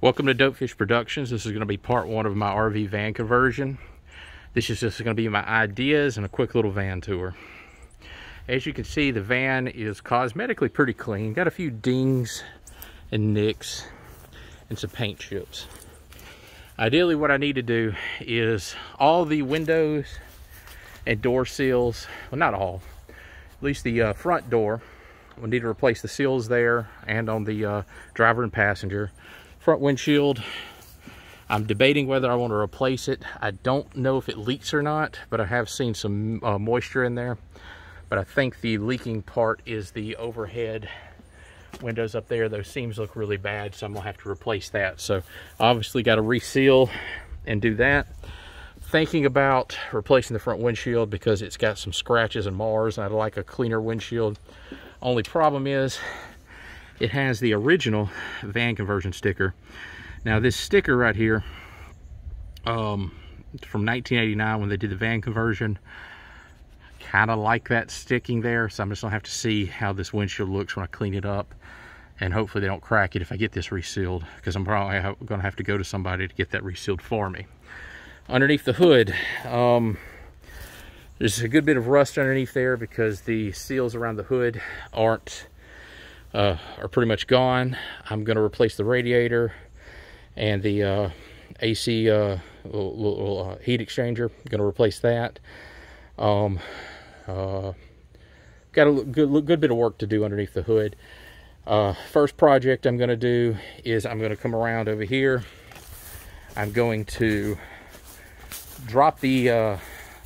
Welcome to Dopefish Productions. This is going to be part one of my RV van conversion. This is just going to be my ideas and a quick little van tour. As you can see, the van is cosmetically pretty clean. Got a few dings and nicks and some paint chips. Ideally, what I need to do is all the windows and door seals, well, not all, at least the front door. We'll need to replace the seals there and on the driver and passenger. Front windshield, I'm debating whether I want to replace it. I don't know if it leaks or not, but I have seen some moisture in there. But I think the leaking part is the overhead windows up there. Those seams look really bad, so I'm gonna have to replace that. So obviously got to reseal and do that. Thinking about replacing the front windshield because it's got some scratches and mars, and I'd like a cleaner windshield. Only problem is it has the original van conversion sticker. Now this sticker right here, from 1989 when they did the van conversion, kind of like that sticking there. So I'm just gonna have to see how this windshield looks when I clean it up, and hopefully they don't crack it if I get this resealed, because I'm probably gonna have to go to somebody to get that resealed for me. Underneath the hood, there's a good bit of rust underneath there because the seals around the hood are pretty much gone. I'm going to replace the radiator and the AC little heat exchanger. I'm going to replace that. Got a good bit of work to do underneath the hood. First project I'm going to do is I'm going to come around over here. I'm going to drop the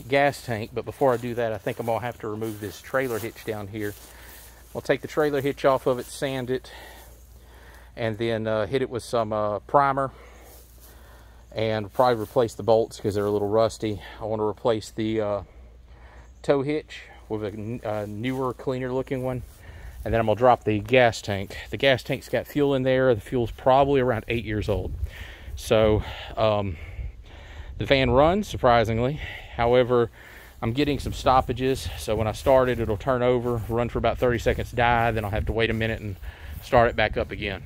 gas tank, but before I do that, I think I'm going to have to remove this trailer hitch down here. I'll take the trailer hitch off of it, sand it, and then hit it with some primer, and probably replace the bolts because they're a little rusty. I want to replace the tow hitch with a newer, cleaner looking one, and then I'm going to drop the gas tank. The gas tank's got fuel in there. The fuel's probably around 8 years old. So the van runs, surprisingly. However, I'm getting some stoppages, so when I start it, it'll turn over, run for about 30 seconds, die, then I'll have to wait a minute and start it back up again.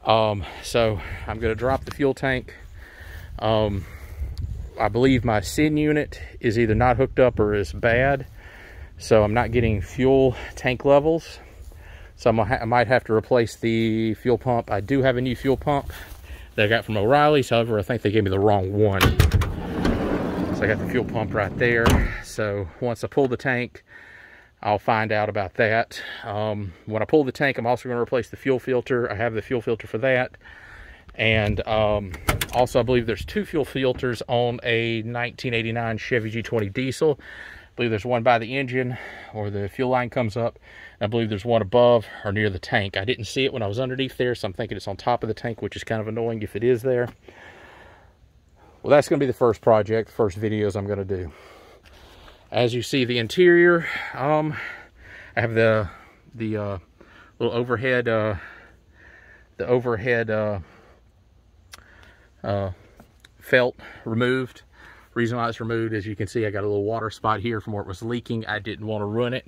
So I'm going to drop the fuel tank. I believe my SIN unit is either not hooked up or is bad, so I'm not getting fuel tank levels. So I might have to replace the fuel pump. I do have a new fuel pump that I got from O'Reilly's, however, I think they gave me the wrong one. I got the fuel pump right there, so once I pull the tank, I'll find out about that. When I pull the tank, I'm also going to replace the fuel filter. I have the fuel filter for that, and also I believe there's two fuel filters on a 1989 Chevy G20 diesel. I believe there's one by the engine where the fuel line comes up, and I believe there's one above or near the tank. I didn't see it when I was underneath there, so I'm thinking it's on top of the tank, which is kind of annoying if it is there. Well, that's going to be the first project, first videos I'm going to do. As you see, the interior, I have the little overhead, felt removed. Reason why it's removed, as you can see, I got a little water spot here from where it was leaking. I didn't want to run it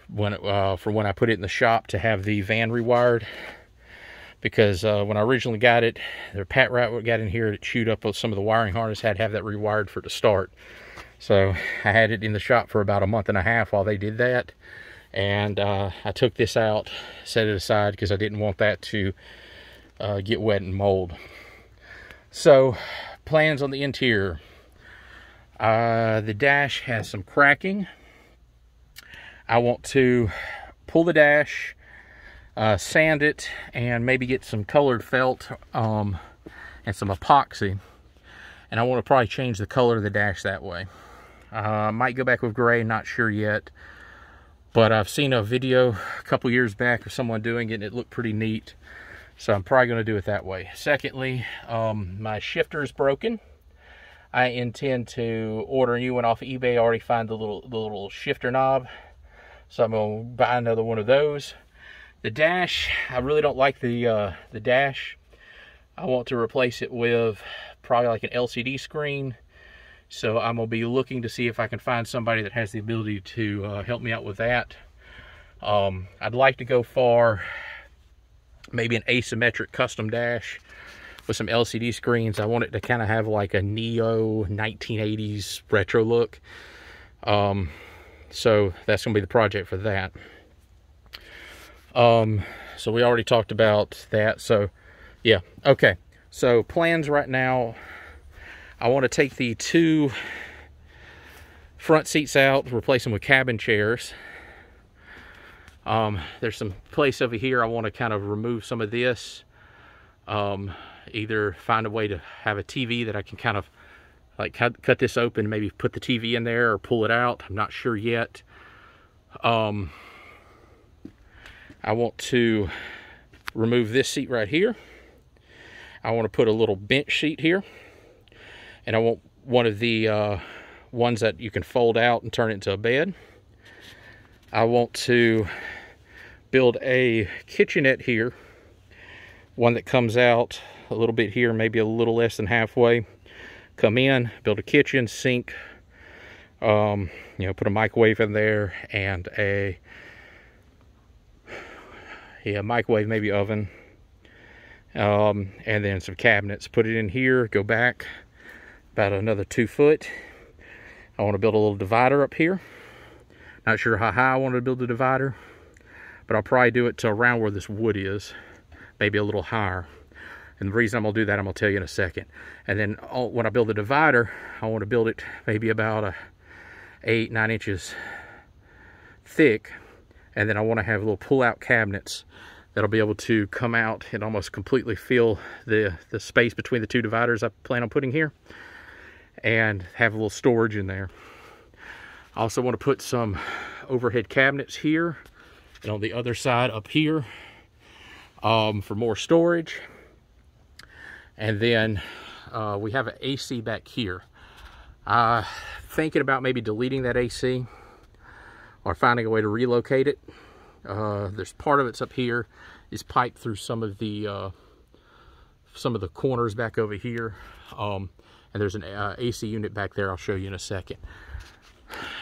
from when I put it in the shop to have the van rewired. Because when I originally got it, the pat rat got in here, it chewed up some of the wiring harness, had to have that rewired for it to start. So I had it in the shop for about a month and a half while they did that. And I took this out, set it aside because I didn't want that to get wet and mold. So plans on the interior. The dash has some cracking. I want to pull the dash, sand it, and maybe get some colored felt and some epoxy, and I want to probably change the color of the dash that way. Might go back with gray, not sure yet, but I've seen a video a couple years back of someone doing it and it looked pretty neat, so I'm probably going to do it that way. Secondly, my shifter is broken. I intend to order a new one off of eBay. I already found the little shifter knob, so I'm going to buy another one of those. The dash, I really don't like the dash. I want to replace it with probably like an LCD screen. So I'm going to be looking to see if I can find somebody that has the ability to help me out with that. I'd like to go for maybe an asymmetric custom dash with some LCD screens. I want it to kind of have like a neo 1980s retro look. So that's gonna be the project for that. So we already talked about that. So yeah, okay. So plans right now, I want to take the 2 front seats out, replace them with cabin chairs. There's some place over here I want to kind of remove some of this. Either find a way to have a TV that I can kind of like cut this open, maybe put the TV in there or pull it out. I'm not sure yet. I want to remove this seat right here. I want to put a little bench seat here, and I want one of the ones that you can fold out and turn it into a bed. I want to build a kitchenette here, one that comes out a little bit here, maybe a little less than halfway. Come in, build a kitchen, sink, you know, put a microwave in there, and a microwave, maybe oven, and then some cabinets. Put it in here, go back about another 2 foot. I want to build a little divider up here. Not sure how high I want to build the divider, but I'll probably do it to around where this wood is, maybe a little higher. And the reason I'm going to do that, I'm going to tell you in a second. And then when I build the divider, I want to build it maybe about 8-9 inches thick. And then I want to have little pull-out cabinets that'll be able to come out and almost completely fill the space between the 2 dividers I plan on putting here, and have a little storage in there. I also want to put some overhead cabinets here and on the other side up here for more storage. And then we have an AC back here. Thinking about maybe deleting that AC or finding a way to relocate it. There's part of it's up here, is piped through some of the corners back over here. And there's an AC unit back there I'll show you in a second.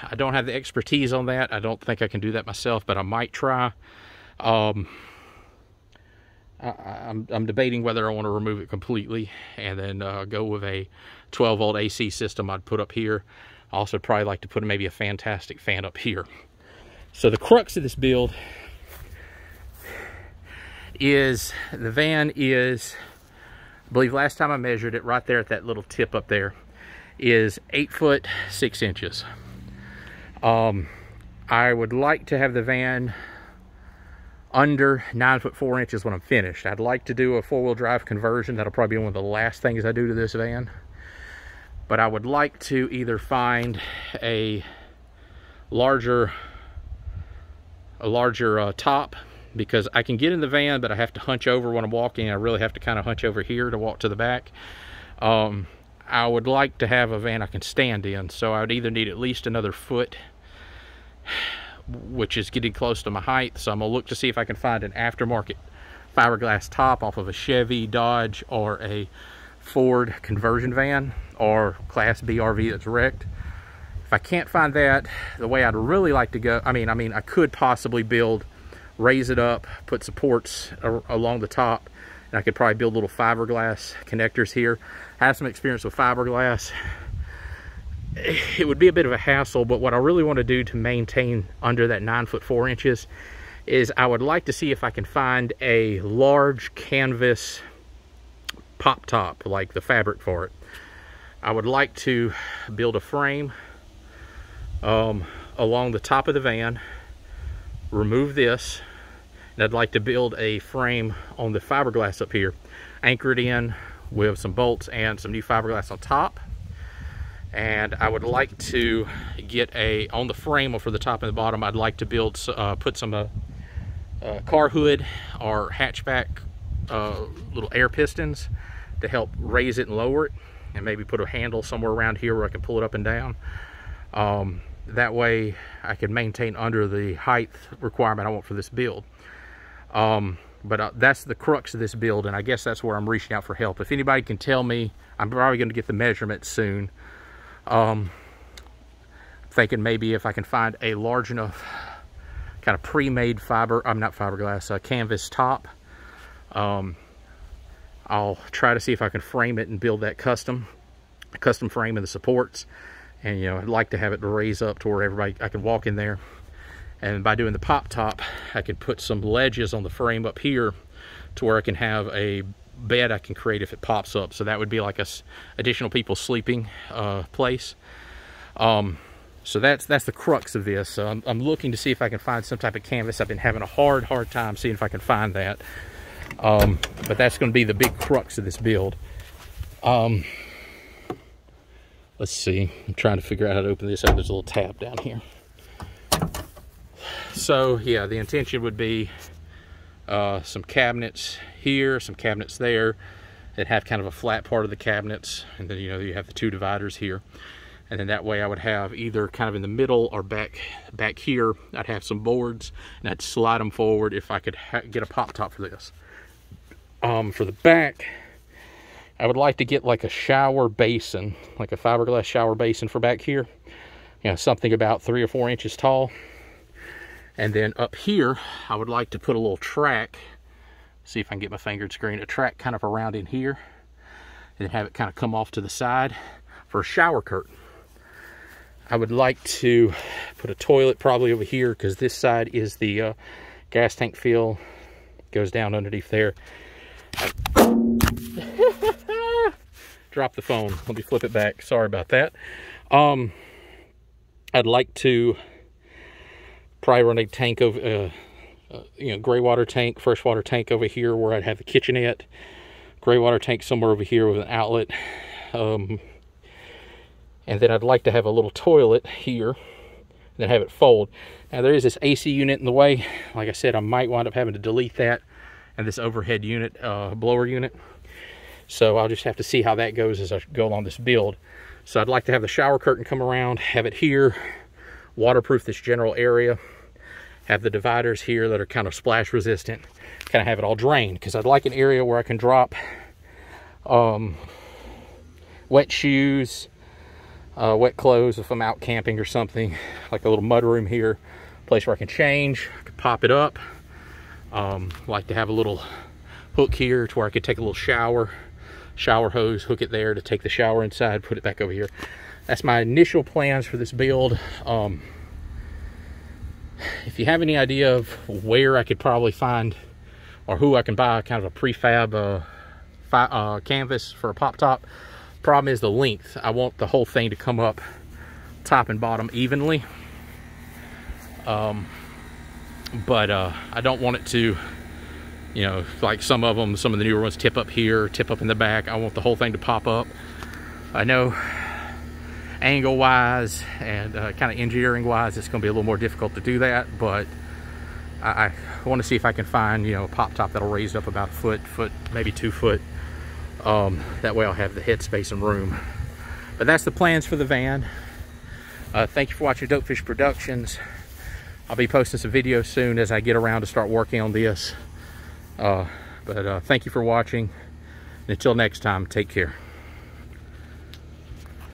I don't have the expertise on that. I don't think I can do that myself, but I might try. I'm debating whether I want to remove it completely and then go with a 12-volt AC system I'd put up here. I also probably like to put maybe a fantastic fan up here. So the crux of this build is the van is, I believe last time I measured it, right there at that little tip up there, is 8 foot 6 inches. I would like to have the van under 9 foot 4 inches when I'm finished. I'd like to do a 4-wheel drive conversion. That'll probably be one of the last things I do to this van. But I would like to either find a larger top, because I can get in the van, but I have to hunch over when I'm walking. I really have to kind of hunch over here to walk to the back. I would like to have a van I can stand in, so I would either need at least another foot, which is getting close to my height. So I'm gonna look to see if I can find an aftermarket fiberglass top off of a Chevy, Dodge, or a Ford conversion van, or Class B RV that's wrecked. If I can't find that, the way I'd really like to go, I could possibly raise it up, put supports along the top, and I could probably build little fiberglass connectors here. I have some experience with fiberglass. It would be a bit of a hassle, but what I really want to do to maintain under that 9 foot 4 inches is I would like to see if I can find a large canvas pop top, like the fabric for it. I would like to build a frame along the top of the van, remove this, and I'd like to build a frame on the fiberglass up here, anchor it in with some bolts and some new fiberglass on top. And I would like to get on the frame, or for the top and the bottom, I'd like to put some car hood or hatchback little air pistons to help raise it and lower it, and maybe put a handle somewhere around here where I can pull it up and down. That way I can maintain under the height requirement I want for this build. But that's the crux of this build, and I guess that's where I'm reaching out for help. If anybody can tell me, I'm probably going to get the measurements soon. Thinking maybe if I can find a large enough kind of pre-made canvas top, I'll try to see if I can frame it and build that custom frame and the supports. And you know, I'd like to have it raise up to where I can walk in there. And by doing the pop top, I could put some ledges on the frame up here to where I can have a bed I can create if it pops up. So that would be like a additional people sleeping place. So that's the crux of this. I'm looking to see if I can find some type of canvas. I've been having a hard time seeing if I can find that. But that's going to be the big crux of this build. Let's see. I'm trying to figure out how to open this up. There's a little tab down here. So yeah, the intention would be some cabinets here, some cabinets there that have kind of a flat part of the cabinets, and then you know you have the two dividers here. And then that way I would have either kind of in the middle or back here, I'd have some boards, and I'd slide them forward if I could get a pop top for this. For the back, I would like to get like a shower basin, like a fiberglass shower basin for back here. You know, something about 3 or 4 inches tall. And then up here, I would like to put a little track, see if I can get my fingered screen, a track kind of around in here, and have it kind of come off to the side for a shower curtain. I would like to put a toilet probably over here, because this side is the gas tank fill, goes down underneath there. Drop the phone. Let me flip it back. Sorry about that. I'd like to probably run a tank over, you know, gray water tank, freshwater tank over here where I'd have the kitchenette. Gray water tank somewhere over here with an outlet. And then I'd like to have a little toilet here, and then have it fold. Now there is this AC unit in the way. Like I said, I might wind up having to delete that, and this overhead unit, blower unit. So I'll just have to see how that goes as I go along this build. So I'd like to have the shower curtain come around, have it here, waterproof this general area, have the dividers here that are kind of splash resistant, kind of have it all drained, because I'd like an area where I can drop wet shoes, wet clothes if I'm out camping or something, like a little mud room here, place where I can change, I can pop it up. Like to have a little hook here to where I could take a little shower hose, hook it there to take the shower inside, put it back over here. That's my initial plans for this build. If you have any idea of where I could probably find, or who I can buy kind of a prefab canvas for a pop top, problem is the length. I want the whole thing to come up top and bottom evenly. But I don't want it to, you know, like some of the newer ones tip up here, tip up in the back. I want the whole thing to pop up. I know angle wise and kind of engineering wise, it's going to be a little more difficult to do that, but I want to see if I can find, you know, a pop top that'll raise up about a foot, maybe 2 foot. That way I'll have the headspace and room. But that's the plans for the van. Thank you for watching Dopefish Productions. I'll be posting some videos soon as I get around to start working on this. But thank you for watching. And until next time, take care.